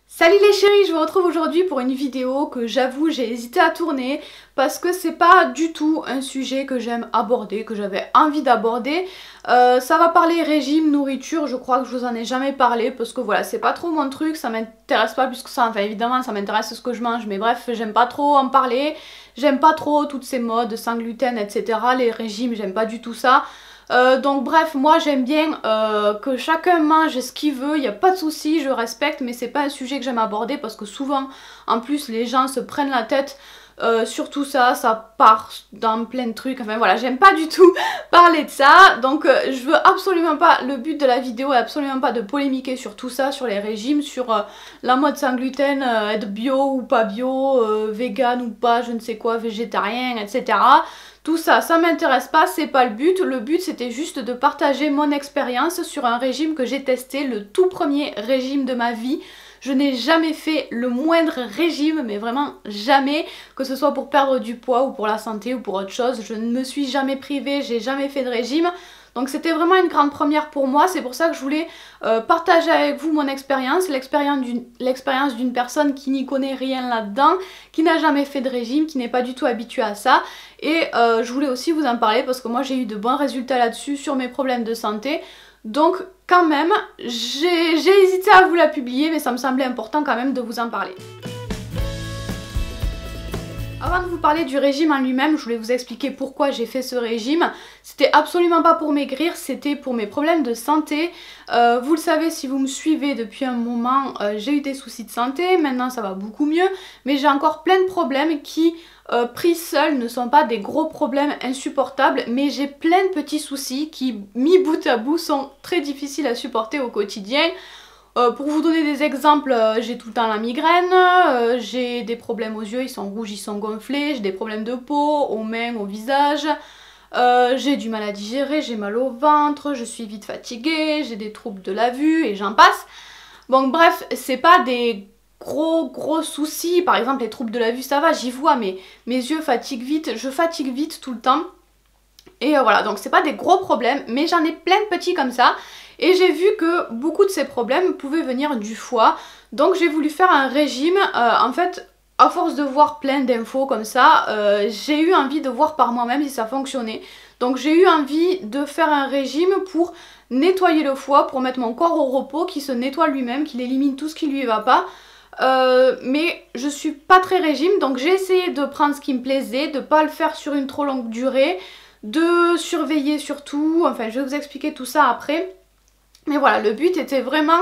Salut les chéris, je vous retrouve aujourd'hui pour une vidéo que j'avoue j'ai hésité à tourner parce que c'est pas du tout un sujet que j'aime aborder, que j'avais envie d'aborder. Ça va parler régime, nourriture, je crois que je vous en ai jamais parlé parce que voilà, c'est pas trop mon truc, ça m'intéresse pas plus que ça, enfin évidemment ça m'intéresse ce que je mange, mais bref, j'aime pas trop en parler, j'aime pas trop toutes ces modes sans gluten, etc. Les régimes, j'aime pas du tout ça. Donc bref, moi j'aime bien que chacun mange ce qu'il veut, il n'y a pas de souci, je respecte, mais c'est pas un sujet que j'aime aborder parce que souvent, en plus, les gens se prennent la tête sur tout ça, ça part dans plein de trucs, enfin voilà, j'aime pas du tout parler de ça, donc je veux absolument pas, le but de la vidéo est absolument pas de polémiquer sur tout ça, sur les régimes, sur la mode sans gluten, être bio ou pas bio, vegan ou pas, je ne sais quoi, végétarien, etc. Tout ça, ça m'intéresse pas, c'est pas le but c'était juste de partager mon expérience sur un régime que j'ai testé, le tout premier régime de ma vie. Je n'ai jamais fait le moindre régime, mais vraiment jamais, que ce soit pour perdre du poids ou pour la santé ou pour autre chose. Je ne me suis jamais privée, j'ai jamais fait de régime. Donc c'était vraiment une grande première pour moi, c'est pour ça que je voulais partager avec vous mon expérience, l'expérience d'une personne qui n'y connaît rien là-dedans, qui n'a jamais fait de régime, qui n'est pas du tout habituée à ça. Et je voulais aussi vous en parler parce que moi j'ai eu de bons résultats là-dessus sur mes problèmes de santé. Donc quand même, j'ai hésité à vous la publier, mais ça me semblait important quand même de vous en parler. Avant de vous parler du régime en lui-même, je voulais vous expliquer pourquoi j'ai fait ce régime. C'était absolument pas pour maigrir, c'était pour mes problèmes de santé. Vous le savez si vous me suivez depuis un moment, j'ai eu des soucis de santé, maintenant ça va beaucoup mieux, mais j'ai encore plein de problèmes qui, pris seuls, ne sont pas des gros problèmes insupportables, mais j'ai plein de petits soucis qui, mis bout à bout, sont très difficiles à supporter au quotidien. Pour vous donner des exemples, j'ai tout le temps la migraine, j'ai des problèmes aux yeux, ils sont rouges, ils sont gonflés, j'ai des problèmes de peau, aux mains, au visage, j'ai du mal à digérer, j'ai mal au ventre, je suis vite fatiguée, j'ai des troubles de la vue et j'en passe. Bon bref, c'est pas des gros soucis, par exemple les troubles de la vue ça va, j'y vois, mais mes yeux fatiguent vite, je fatigue vite tout le temps. Et voilà, donc c'est pas des gros problèmes, mais j'en ai plein de petits comme ça. Et j'ai vu que beaucoup de ces problèmes pouvaient venir du foie. Donc j'ai voulu faire un régime. En fait, à force de voir plein d'infos comme ça, j'ai eu envie de voir par moi-même si ça fonctionnait. Donc j'ai eu envie de faire un régime pour nettoyer le foie, pour mettre mon corps au repos, qui se nettoie lui-même, qu'il élimine tout ce qui lui va pas. Mais je suis pas très régime, donc j'ai essayé de prendre ce qui me plaisait, de pas le faire sur une trop longue durée, de surveiller surtout, enfin je vais vous expliquer tout ça après. Mais voilà, le but était vraiment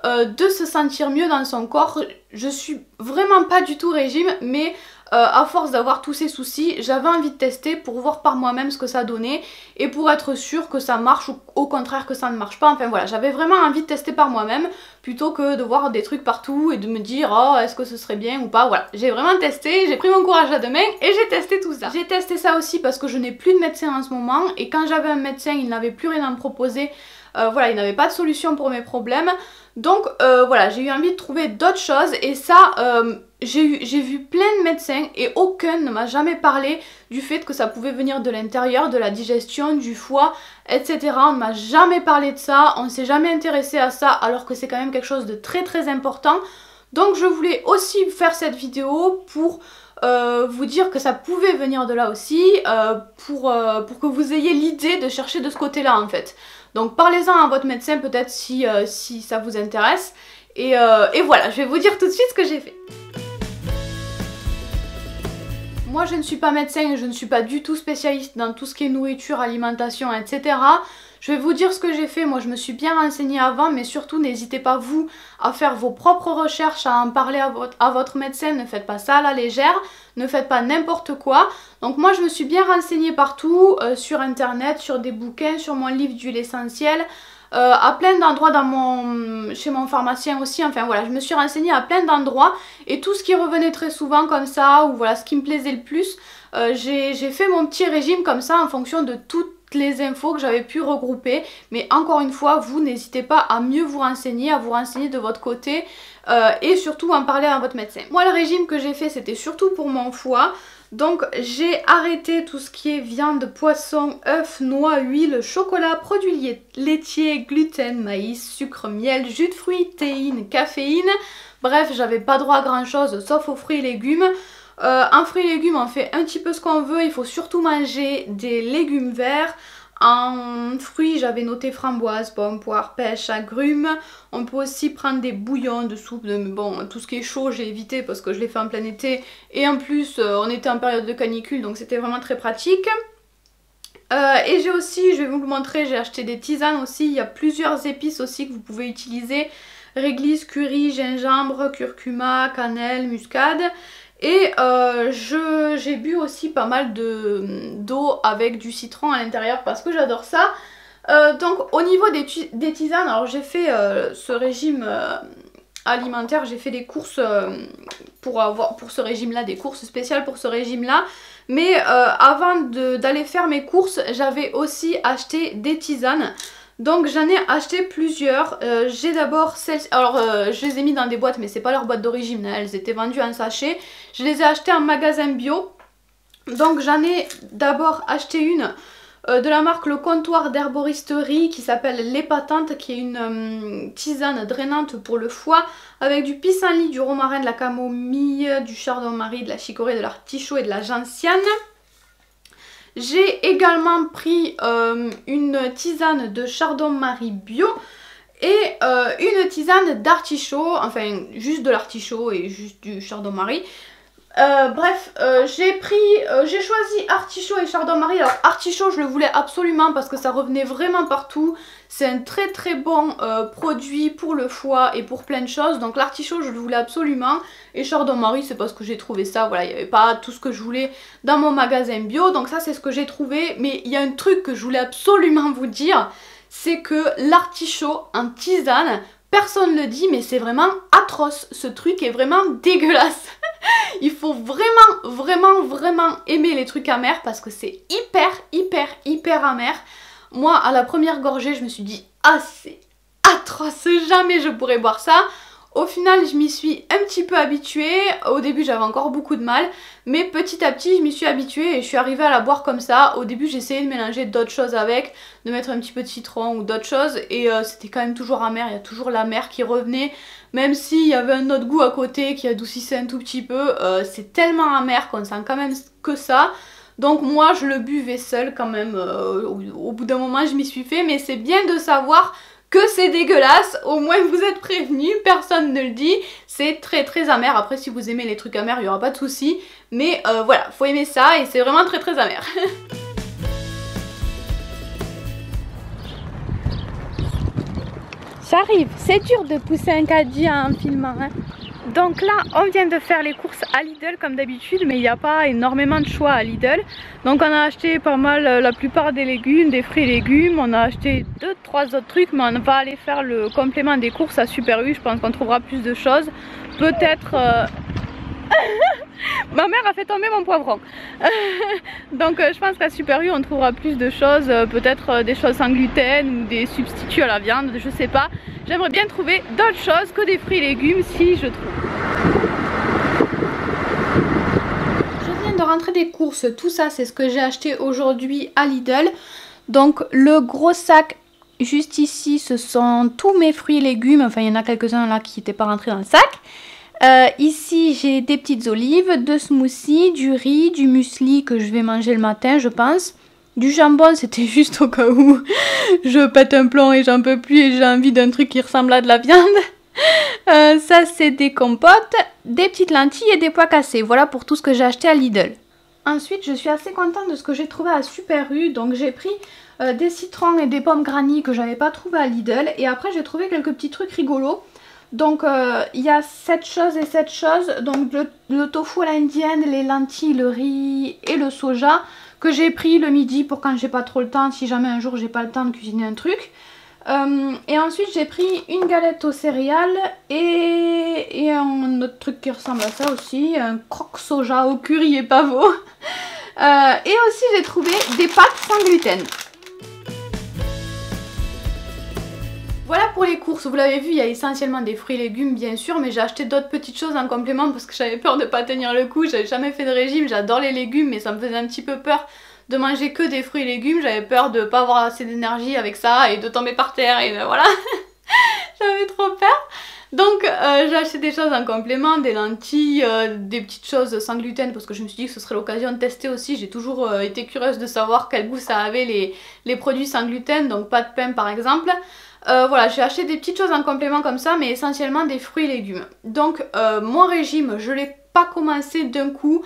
de se sentir mieux dans son corps. Je suis vraiment pas du tout régime, mais à force d'avoir tous ces soucis, j'avais envie de tester pour voir par moi-même ce que ça donnait et pour être sûre que ça marche ou au contraire que ça ne marche pas. Enfin voilà, j'avais vraiment envie de tester par moi-même plutôt que de voir des trucs partout et de me dire oh est-ce que ce serait bien ou pas. Voilà, j'ai vraiment testé, j'ai pris mon courage à deux mains et j'ai testé tout ça. J'ai testé ça aussi parce que je n'ai plus de médecin en ce moment et quand j'avais un médecin, il n'avait plus rien à me proposer. Voilà, il n'avait pas de solution pour mes problèmes. Donc voilà, j'ai eu envie de trouver d'autres choses et ça, j'ai vu plein de médecins et aucun ne m'a jamais parlé du fait que ça pouvait venir de l'intérieur, de la digestion, du foie, etc. On ne m'a jamais parlé de ça, on ne s'est jamais intéressé à ça alors que c'est quand même quelque chose de très important. Donc je voulais aussi faire cette vidéo pour vous dire que ça pouvait venir de là aussi, pour que vous ayez l'idée de chercher de ce côté-là en fait. Donc parlez-en à votre médecin peut-être si ça vous intéresse. Et voilà, je vais vous dire tout de suite ce que j'ai fait. Moi je ne suis pas médecin, je ne suis pas du tout spécialiste dans tout ce qui est nourriture, alimentation, etc. Je vais vous dire ce que j'ai fait, moi je me suis bien renseignée avant, mais surtout n'hésitez pas vous à faire vos propres recherches, à en parler à votre médecin, ne faites pas ça à la légère, ne faites pas n'importe quoi. Donc moi je me suis bien renseignée partout, sur internet, sur des bouquins, sur mon livre d'huile essentielle, à plein d'endroits chez mon pharmacien aussi, enfin voilà, je me suis renseignée à plein d'endroits et tout ce qui revenait très souvent comme ça, ou voilà ce qui me plaisait le plus, j'ai fait mon petit régime comme ça en fonction de toutes les infos que j'avais pu regrouper. Mais encore une fois, vous n'hésitez pas à mieux vous renseigner, à vous renseigner de votre côté et surtout en parler à votre médecin. Moi le régime que j'ai fait c'était surtout pour mon foie. Donc j'ai arrêté tout ce qui est viande, poisson, œufs, noix, huile, chocolat, produits laitiers, gluten, maïs, sucre, miel, jus de fruits, théine, caféine. Bref, j'avais pas droit à grand chose sauf aux fruits et légumes. En fruits et légumes on fait un petit peu ce qu'on veut, il faut surtout manger des légumes verts. En fruits j'avais noté framboise, pomme, poire, pêche, agrumes. On peut aussi prendre des bouillons de soupe, mais bon tout ce qui est chaud j'ai évité parce que je l'ai fait en plein été. Et en plus on était en période de canicule donc c'était vraiment très pratique. Et j'ai aussi, je vais vous le montrer, j'ai acheté des tisanes aussi, il y a plusieurs épices aussi que vous pouvez utiliser. Réglisse, curry, gingembre, curcuma, cannelle, muscade. Et j'ai bu aussi pas mal d'eau avec du citron à l'intérieur parce que j'adore ça. Donc au niveau des tisanes, alors j'ai fait ce régime alimentaire, j'ai fait des courses pour ce régime là, des courses spéciales pour ce régime là. Mais avant d'aller faire mes courses, j'avais aussi acheté des tisanes. Donc j'en ai acheté plusieurs. J'ai d'abord celles-ci. Alors je les ai mis dans des boîtes mais c'est pas leur boîte d'origine, hein. Elles étaient vendues en sachet. Je les ai achetées en magasin bio. Donc j'en ai d'abord acheté une de la marque Le Comptoir d'Herboristerie qui s'appelle L'Épatante, qui est une tisane drainante pour le foie avec du pissenlit, du romarin, de la camomille, du chardon-marie, de la chicorée, de l'artichaut et de la gentiane. J'ai également pris une tisane de chardon-marie bio et une tisane d'artichaut, enfin juste de l'artichaut et juste du chardon-marie. Bref, j'ai choisi artichaut et chardon-marie. Alors artichaut je le voulais absolument parce que ça revenait vraiment partout. C'est un très très bon produit pour le foie et pour plein de choses. Donc l'artichaut je le voulais absolument. Et chardon-marie c'est parce que j'ai trouvé ça. Voilà, il n'y avait pas tout ce que je voulais dans mon magasin bio. Donc ça c'est ce que j'ai trouvé. Mais il y a un truc que je voulais absolument vous dire. C'est que l'artichaut en tisane, personne ne le dit mais c'est vraiment atroce. Ce truc est vraiment dégueulasse. Il faut vraiment aimer les trucs amers parce que c'est hyper amer. Moi à la première gorgée je me suis dit ah c'est atroce, jamais je pourrais boire ça. Au final je m'y suis un petit peu habituée. Au début j'avais encore beaucoup de mal, mais petit à petit je m'y suis habituée et je suis arrivée à la boire comme ça. Au début j'essayais de mélanger d'autres choses avec, de mettre un petit peu de citron ou d'autres choses et c'était quand même toujours amer. Il y a toujours l'amer qui revenait. Même s'il y avait un autre goût à côté qui adoucissait un tout petit peu, c'est tellement amer qu'on sent quand même que ça. Donc moi je le buvais seul quand même, au bout d'un moment je m'y suis fait. Mais c'est bien de savoir que c'est dégueulasse, au moins vous êtes prévenus, personne ne le dit. C'est très amer, après si vous aimez les trucs amers il n'y aura pas de souci. Mais voilà, faut aimer ça et c'est vraiment très amer. J'arrive, c'est dur de pousser un caddie en filmant, hein. Donc là on vient de faire les courses à Lidl comme d'habitude, mais il n'y a pas énormément de choix à Lidl. Donc on a acheté pas mal, la plupart des légumes, des fruits et légumes. On a acheté 2-3 autres trucs, mais on va aller faire le complément des courses à Super U. Je pense qu'on trouvera plus de choses. Peut-être... Ma mère a fait tomber mon poivron. Donc je pense qu'à Super U on trouvera plus de choses, peut-être des choses sans gluten ou des substituts à la viande, je sais pas. J'aimerais bien trouver d'autres choses que des fruits et légumes si je trouve. Je viens de rentrer des courses, tout ça c'est ce que j'ai acheté aujourd'hui à Lidl. Donc le gros sac juste ici ce sont tous mes fruits et légumes, enfin il y en a quelques-uns là qui n'étaient pas rentrés dans le sac. Ici j'ai des petites olives, 2 smoothies, du riz, du muesli que je vais manger le matin je pense. Du jambon c'était juste au cas où je pète un plomb et j'en peux plus et j'ai envie d'un truc qui ressemble à de la viande. Ça c'est des compotes, des petites lentilles et des pois cassés. Voilà pour tout ce que j'ai acheté à Lidl. Ensuite je suis assez contente de ce que j'ai trouvé à Super U. Donc j'ai pris des citrons et des pommes granny que j'avais pas trouvé à Lidl. Et après j'ai trouvé quelques petits trucs rigolos. Donc il y a cette chose et cette chose, donc le tofu à l'indienne, les lentilles, le riz et le soja que j'ai pris le midi pour quand j'ai pas trop le temps, si jamais un jour j'ai pas le temps de cuisiner un truc. Et ensuite j'ai pris une galette aux céréales et un autre truc qui ressemble à ça aussi, un croque soja au curry et pavot. Et aussi j'ai trouvé des pâtes sans gluten. Voilà pour les courses, vous l'avez vu, il y a essentiellement des fruits et légumes bien sûr, mais j'ai acheté d'autres petites choses en complément parce que j'avais peur de pas tenir le coup. J'avais jamais fait de régime, j'adore les légumes mais ça me faisait un petit peu peur de manger que des fruits et légumes. J'avais peur de pas avoir assez d'énergie avec ça et de tomber par terre et voilà. J'avais trop peur. Donc j'ai acheté des choses en complément, des lentilles, des petites choses sans gluten parce que je me suis dit que ce serait l'occasion de tester aussi. J'ai toujours été curieuse de savoir quel goût ça avait les produits sans gluten, donc pas de pain par exemple. Voilà, j'ai acheté des petites choses en complément comme ça, mais essentiellement des fruits et légumes. Donc mon régime, je l'ai pas commencé d'un coup.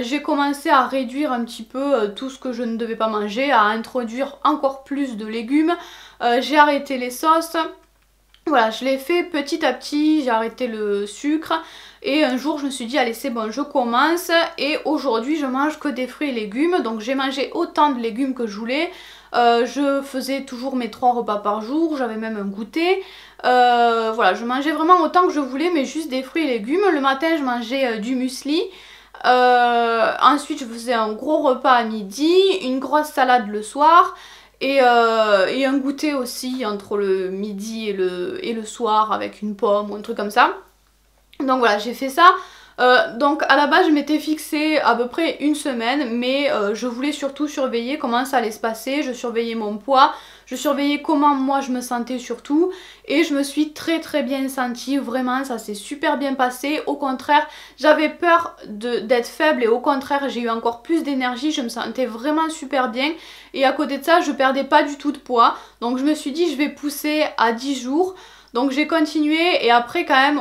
J'ai commencé à réduire un petit peu tout ce que je ne devais pas manger, à introduire encore plus de légumes. J'ai arrêté les sauces. Voilà, je l'ai fait petit à petit, j'ai arrêté le sucre et un jour je me suis dit allez c'est bon je commence et aujourd'hui je mange que des fruits et légumes, donc j'ai mangé autant de légumes que je voulais. Je faisais toujours mes 3 repas par jour, j'avais même un goûter. Voilà, je mangeais vraiment autant que je voulais mais juste des fruits et légumes. Le matin je mangeais du muesli. Ensuite je faisais un gros repas à midi, une grosse salade le soir. Et un goûter aussi entre le midi et le soir avec une pomme ou un truc comme ça. Donc voilà, j'ai fait ça. Donc à la base je m'étais fixé à peu près une semaine, mais je voulais surtout surveiller comment ça allait se passer. Je surveillais mon poids, je surveillais comment moi je me sentais surtout, et je me suis très bien sentie, vraiment ça s'est super bien passé. Au contraire, j'avais peur d'être faible et au contraire j'ai eu encore plus d'énergie, je me sentais vraiment super bien et à côté de ça je perdais pas du tout de poids. Donc je me suis dit je vais pousser à 10 jours. Donc j'ai continué et après quand même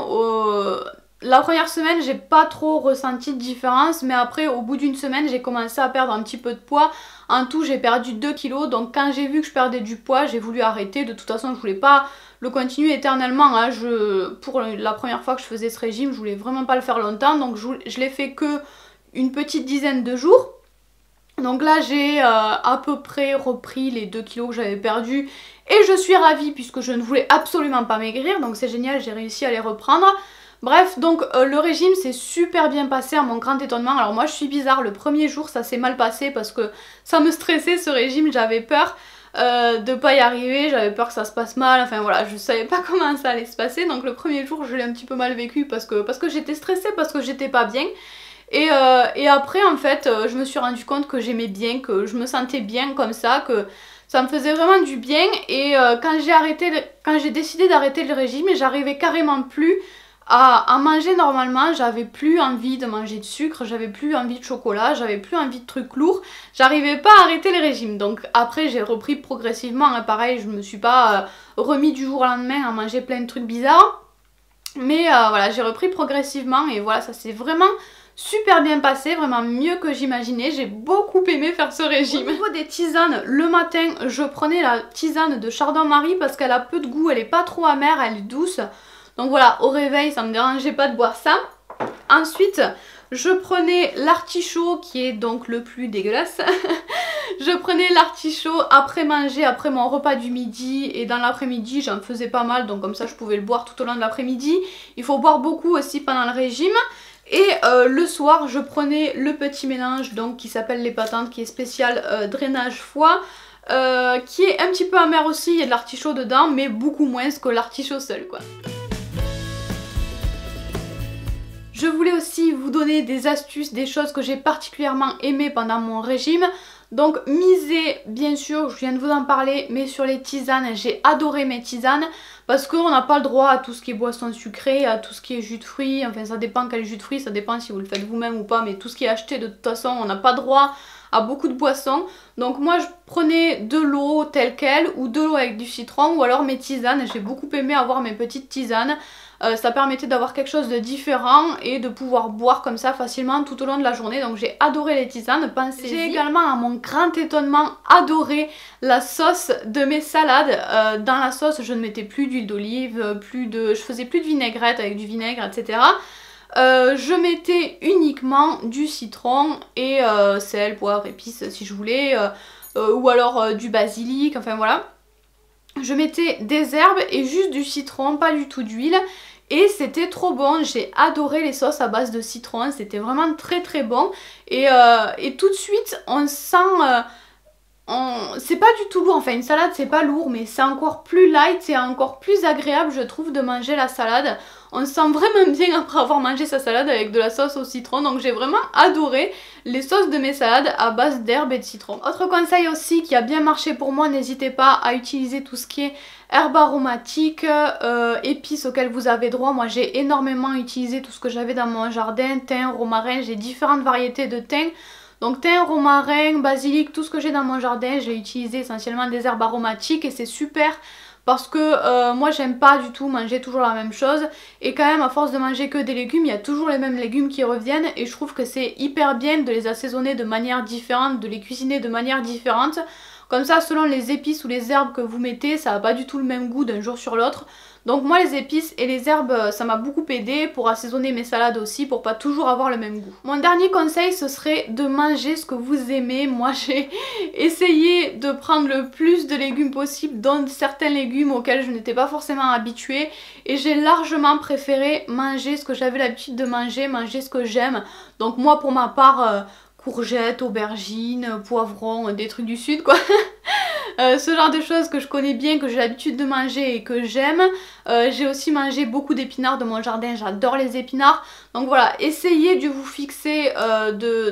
la première semaine j'ai pas trop ressenti de différence, mais après au bout d'une semaine j'ai commencé à perdre un petit peu de poids. En tout j'ai perdu 2 kilos, donc quand j'ai vu que je perdais du poids j'ai voulu arrêter. De toute façon je voulais pas le continuer éternellement, hein. Pour la première fois que je faisais ce régime je voulais vraiment pas le faire longtemps, donc je l'ai fait que une petite dizaine de jours. Donc là j'ai à peu près repris les 2 kilos que j'avais perdus et je suis ravie puisque je ne voulais absolument pas maigrir, donc c'est génial, j'ai réussi à les reprendre. Bref, donc le régime s'est super bien passé à mon grand étonnement. Alors moi je suis bizarre, le premier jour ça s'est mal passé parce que ça me stressait ce régime, j'avais peur de pas y arriver, j'avais peur que ça se passe mal, enfin voilà, je savais pas comment ça allait se passer. Donc le premier jour je l'ai un petit peu mal vécu parce que j'étais stressée, parce que j'étais pas bien. Et après en fait je me suis rendu compte que j'aimais bien, que je me sentais bien comme ça, que ça me faisait vraiment du bien. Et quand j'ai décidé d'arrêter le régime, j'arrivais carrément plus à manger normalement, j'avais plus envie de manger de sucre, j'avais plus envie de chocolat, j'avais plus envie de trucs lourds, j'arrivais pas à arrêter le régime. Donc après j'ai repris progressivement, hein, pareil je me suis pas remis du jour au lendemain à manger plein de trucs bizarres, mais voilà j'ai repris progressivement et voilà ça s'est vraiment super bien passé, vraiment mieux que j'imaginais. J'ai beaucoup aimé faire ce régime. Au niveau des tisanes, le matin je prenais la tisane de Chardon-Marie parce qu'elle a peu de goût, elle est pas trop amère, elle est douce. Donc voilà, au réveil ça me dérangeait pas de boire ça. Ensuite je prenais l'artichaut qui est donc le plus dégueulasse. Je prenais l'artichaut après manger, après mon repas du midi, et dans l'après-midi j'en faisais pas mal, donc comme ça je pouvais le boire tout au long de l'après-midi. Il faut boire beaucoup aussi pendant le régime. Et le soir je prenais le petit mélange donc qui s'appelle les patentes, qui est spécial drainage foie, qui est un petit peu amer aussi, il y a de l'artichaut dedans mais beaucoup moins que l'artichaut seul quoi. Je voulais aussi vous donner des astuces, des choses que j'ai particulièrement aimées pendant mon régime. Donc misez, bien sûr, je viens de vous en parler, mais sur les tisanes, j'ai adoré mes tisanes. Parce qu'on n'a pas le droit à tout ce qui est boisson sucrée, à tout ce qui est jus de fruits. Enfin ça dépend quel jus de fruits, ça dépend si vous le faites vous-même ou pas. Mais tout ce qui est acheté de toute façon, on n'a pas droit à beaucoup de boissons. Donc moi je prenais de l'eau telle quelle, ou de l'eau avec du citron, ou alors mes tisanes. J'ai beaucoup aimé avoir mes petites tisanes. Ça permettait d'avoir quelque chose de différent et de pouvoir boire comme ça facilement tout au long de la journée. Donc j'ai adoré les tisanes, pensez-y. J'ai également à mon grand étonnement adoré la sauce de mes salades. Dans la sauce je ne mettais plus d'huile d'olive, je faisais plus de vinaigrette avec du vinaigre, etc. Je mettais uniquement du citron et sel, poivre, épices si je voulais, ou alors du basilic, enfin voilà. Je mettais des herbes et juste du citron, pas du tout d'huile. Et c'était trop bon, j'ai adoré les sauces à base de citron, c'était vraiment très bon. Et tout de suite on sent c'est pas du tout lourd, enfin une salade c'est pas lourd mais c'est encore plus light, c'est encore plus agréable je trouve de manger la salade. On se sent vraiment bien après avoir mangé sa salade avec de la sauce au citron, donc j'ai vraiment adoré les sauces de mes salades à base d'herbes et de citron. Autre conseil aussi qui a bien marché pour moi, n'hésitez pas à utiliser tout ce qui est herbes aromatiques, épices auxquelles vous avez droit. Moi j'ai énormément utilisé tout ce que j'avais dans mon jardin, thym, romarin, j'ai différentes variétés de thym. Donc thym, romarin, basilic, tout ce que j'ai dans mon jardin, j'ai utilisé essentiellement des herbes aromatiques et c'est super parce que moi j'aime pas du tout manger toujours la même chose et quand même à force de manger que des légumes, il y a toujours les mêmes légumes qui reviennent et je trouve que c'est hyper bien de les assaisonner de manière différente, de les cuisiner de manière différente. Comme ça, selon les épices ou les herbes que vous mettez, ça n'a pas du tout le même goût d'un jour sur l'autre. Donc moi les épices et les herbes ça m'a beaucoup aidé pour assaisonner mes salades aussi pour pas toujours avoir le même goût. Mon dernier conseil ce serait de manger ce que vous aimez. Moi j'ai essayé de prendre le plus de légumes possible, dont certains légumes auxquels je n'étais pas forcément habituée et j'ai largement préféré manger ce que j'avais l'habitude de manger, manger ce que j'aime. Donc moi pour ma part courgettes, aubergines, poivrons, des trucs du sud quoi. Ce genre de choses que je connais bien, que j'ai l'habitude de manger et que j'aime. J'ai aussi mangé beaucoup d'épinards de mon jardin, j'adore les épinards. Donc voilà, essayez de vous fixer,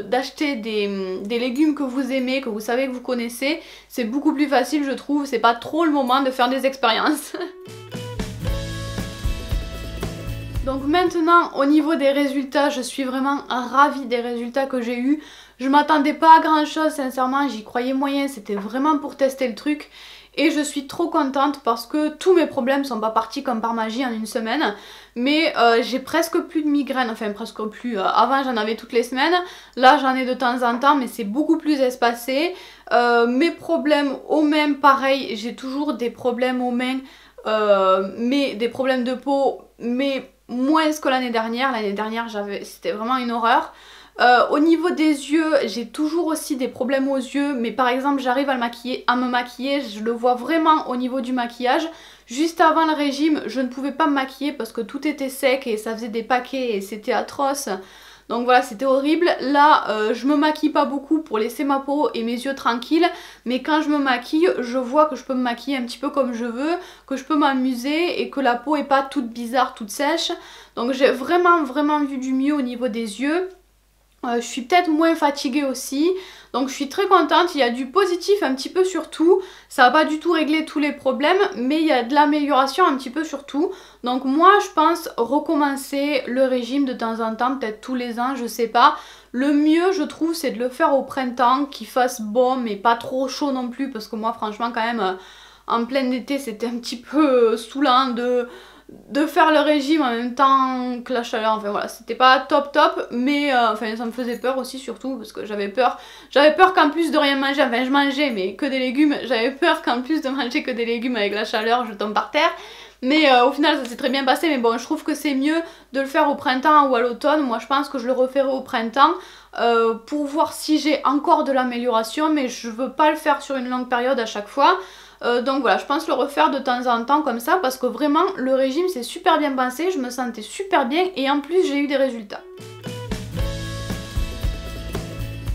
d'acheter des légumes que vous aimez, que vous savez que vous connaissez. C'est beaucoup plus facile je trouve, c'est pas trop le moment de faire des expériences. Donc maintenant au niveau des résultats, je suis vraiment ravie des résultats que j'ai eus. Je m'attendais pas à grand chose sincèrement, j'y croyais moyen, c'était vraiment pour tester le truc. Et je suis trop contente parce que tous mes problèmes sont pas partis comme par magie en une semaine. Mais j'ai presque plus de migraines, enfin presque plus. Avant j'en avais toutes les semaines, là j'en ai de temps en temps mais c'est beaucoup plus espacé. Mes problèmes aux mains, pareil, j'ai toujours des problèmes aux mains, mais des problèmes de peau, mais moins que l'année dernière. L'année dernière c'était vraiment une horreur. Au niveau des yeux, j'ai toujours aussi des problèmes aux yeux, mais par exemple j'arrive à me maquiller, je le vois vraiment au niveau du maquillage. Juste avant le régime, je ne pouvais pas me maquiller parce que tout était sec et ça faisait des paquets et c'était atroce. Donc voilà, c'était horrible. Là, je me maquille pas beaucoup pour laisser ma peau et mes yeux tranquilles, mais quand je me maquille, je vois que je peux me maquiller un petit peu comme je veux, que je peux m'amuser et que la peau est pas toute bizarre, toute sèche. Donc j'ai vraiment vu du mieux au niveau des yeux. Je suis peut-être moins fatiguée aussi, donc je suis très contente. Il y a du positif un petit peu sur tout, ça va pas du tout régler tous les problèmes, mais il y a de l'amélioration un petit peu sur tout. Donc moi je pense recommencer le régime de temps en temps, peut-être tous les ans, je sais pas. Le mieux je trouve c'est de le faire au printemps, qu'il fasse bon mais pas trop chaud non plus, parce que moi franchement quand même en plein été c'était un petit peu saoulant de faire le régime en même temps que la chaleur. Enfin voilà, c'était pas top mais enfin ça me faisait peur aussi surtout parce que j'avais peur qu'en plus de rien manger, enfin je mangeais mais que des légumes, j'avais peur qu'en plus de manger que des légumes avec la chaleur je tombe par terre. Mais au final ça s'est très bien passé, mais bon je trouve que c'est mieux de le faire au printemps ou à l'automne. Moi je pense que je le referai au printemps pour voir si j'ai encore de l'amélioration, mais je veux pas le faire sur une longue période à chaque fois. Donc voilà, je pense le refaire de temps en temps comme ça parce que vraiment le régime s'est super bien passé, je me sentais super bien et en plus j'ai eu des résultats.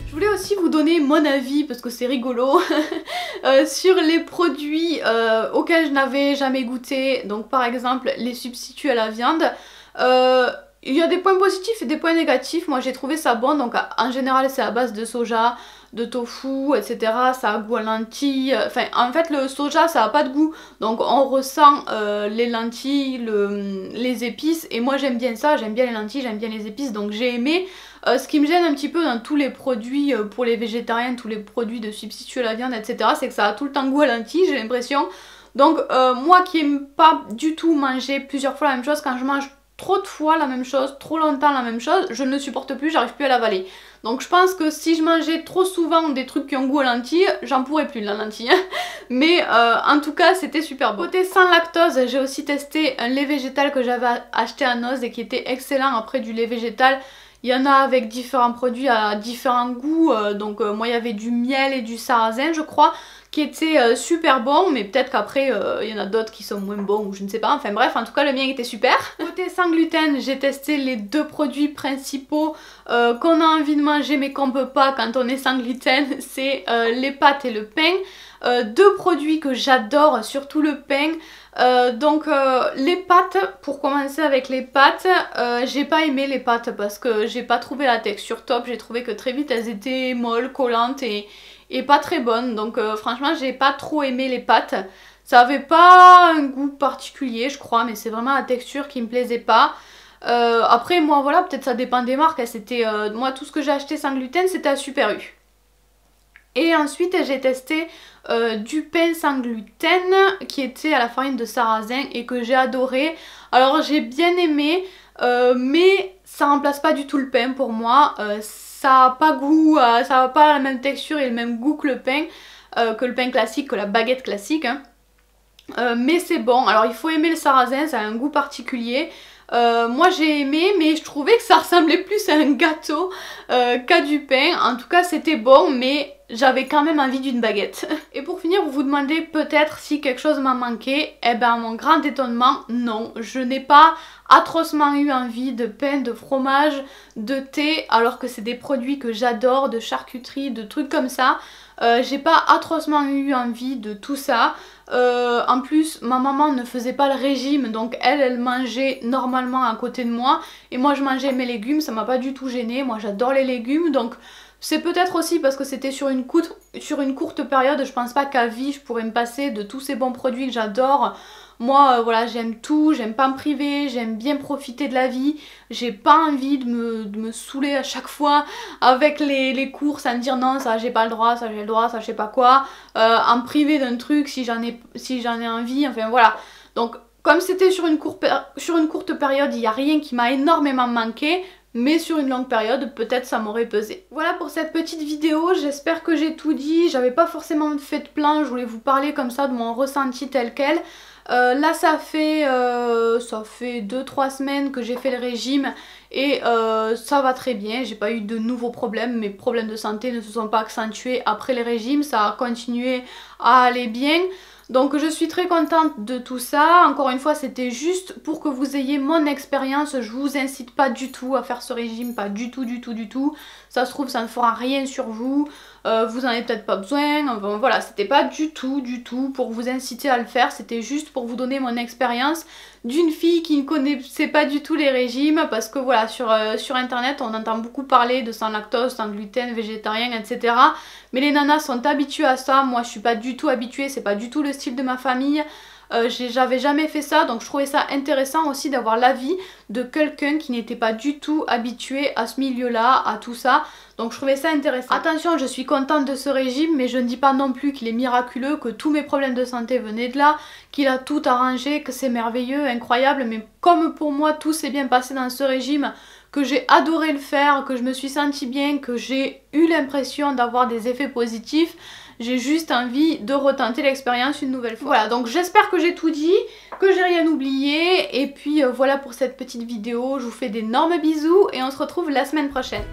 Je voulais aussi vous donner mon avis parce que c'est rigolo sur les produits auxquels je n'avais jamais goûté. Donc par exemple les substituts à la viande. Il y a des points positifs et des points négatifs. Moi j'ai trouvé ça bon, donc en général c'est à base de soja, de tofu, etc. Ça a goût à lentilles. Enfin en fait le soja ça a pas de goût, donc on ressent les lentilles, les épices, et moi j'aime bien ça, j'aime bien les lentilles, j'aime bien les épices, donc j'ai aimé. Ce qui me gêne un petit peu dans tous les produits pour les végétariens, tous les produits de substituts à la viande, etc. c'est que ça a tout le temps goût à lentilles, j'ai l'impression. Donc moi qui aime pas du tout manger plusieurs fois la même chose, quand je mange trop de fois la même chose, trop longtemps la même chose, je ne le supporte plus, j'arrive plus à l'avaler. Donc je pense que si je mangeais trop souvent des trucs qui ont goût à lentilles, j'en pourrais plus de la lentille. Mais en tout cas c'était super bon. Côté sans lactose, j'ai aussi testé un lait végétal que j'avais acheté à Noz et qui était excellent. Après du lait végétal, il y en a avec différents produits à différents goûts. Donc moi il y avait du miel et du sarrasin je crois, qui était super bon, mais peut-être qu'après il y en a d'autres qui sont moins bons ou je ne sais pas, enfin bref, en tout cas le mien était super. Côté sans gluten, j'ai testé les deux produits principaux qu'on a envie de manger mais qu'on peut pas quand on est sans gluten, c'est les pâtes et le pain. Deux produits que j'adore, surtout le pain. Les pâtes, pour commencer avec les pâtes, j'ai pas aimé les pâtes parce que j'ai pas trouvé la texture top, j'ai trouvé que très vite elles étaient molles, collantes et pas très bonnes, donc franchement j'ai pas trop aimé les pâtes. Ça avait pas un goût particulier je crois, mais c'est vraiment la texture qui me plaisait pas. Après moi voilà, peut-être ça dépend des marques, c'était moi tout ce que j'ai acheté sans gluten c'était à Super U. Et ensuite j'ai testé du pain sans gluten qui était à la farine de sarrasin et que j'ai adoré. Alors j'ai bien aimé mais ça remplace pas du tout le pain pour moi. Ça a pas goût, ça a pas la même texture et le même goût que le pain classique, que la baguette classique. Hein. Mais c'est bon, alors il faut aimer le sarrasin, ça a un goût particulier. Moi j'ai aimé mais je trouvais que ça ressemblait plus à un gâteau qu'à du pain. En tout cas c'était bon mais j'avais quand même envie d'une baguette. Et pour finir vous vous demandez peut-être si quelque chose m'a manqué. Eh ben à mon grand étonnement non, je n'ai pas atrocement eu envie de pain, de fromage, de thé alors que c'est des produits que j'adore, de charcuterie, de trucs comme ça. J'ai pas atrocement eu envie de tout ça. En plus ma maman ne faisait pas le régime donc elle mangeait normalement à côté de moi et moi je mangeais mes légumes, ça m'a pas du tout gênée, moi j'adore les légumes donc c'est peut-être aussi parce que c'était sur une courte période, je pense pas qu'à vie je pourrais me passer de tous ces bons produits que j'adore. Moi voilà j'aime tout, j'aime pas me priver, j'aime bien profiter de la vie, j'ai pas envie de me saouler à chaque fois avec les courses à me dire non ça j'ai pas le droit, ça j'ai le droit, ça je sais pas quoi, à me priver d'un truc si j'en ai envie, enfin voilà. Donc comme c'était sur une courte période, il n'y a rien qui m'a énormément manqué. Mais sur une longue période, peut-être ça m'aurait pesé. Voilà pour cette petite vidéo, j'espère que j'ai tout dit. J'avais pas forcément fait de plan, je voulais vous parler comme ça de mon ressenti tel quel. Là ça fait 2-3 semaines que j'ai fait le régime et ça va très bien, j'ai pas eu de nouveaux problèmes, mes problèmes de santé ne se sont pas accentués après le régime, ça a continué à aller bien. Donc je suis très contente de tout ça, encore une fois c'était juste pour que vous ayez mon expérience, je vous incite pas du tout à faire ce régime, pas du tout, ça se trouve ça ne fera rien sur vous, vous en avez peut-être pas besoin, enfin, voilà c'était pas du tout pour vous inciter à le faire, c'était juste pour vous donner mon expérience d'une fille qui ne connaissait pas du tout les régimes parce que voilà sur internet on entend beaucoup parler de sans lactose, sans gluten, végétarien etc. Mais les nanas sont habituées à ça, moi je suis pas du tout habituée, c'est pas du tout le style de ma famille. J'avais jamais fait ça donc je trouvais ça intéressant aussi d'avoir l'avis de quelqu'un qui n'était pas du tout habitué à ce milieu là, à tout ça, donc je trouvais ça intéressant. Attention je suis contente de ce régime mais je ne dis pas non plus qu'il est miraculeux, que tous mes problèmes de santé venaient de là, qu'il a tout arrangé, que c'est merveilleux, incroyable, mais comme pour moi tout s'est bien passé dans ce régime, que j'ai adoré le faire, que je me suis sentie bien, que j'ai eu l'impression d'avoir des effets positifs, j'ai juste envie de retenter l'expérience une nouvelle fois. Voilà, donc j'espère que j'ai tout dit, que j'ai rien oublié, et puis voilà pour cette petite vidéo, je vous fais d'énormes bisous et on se retrouve la semaine prochaine.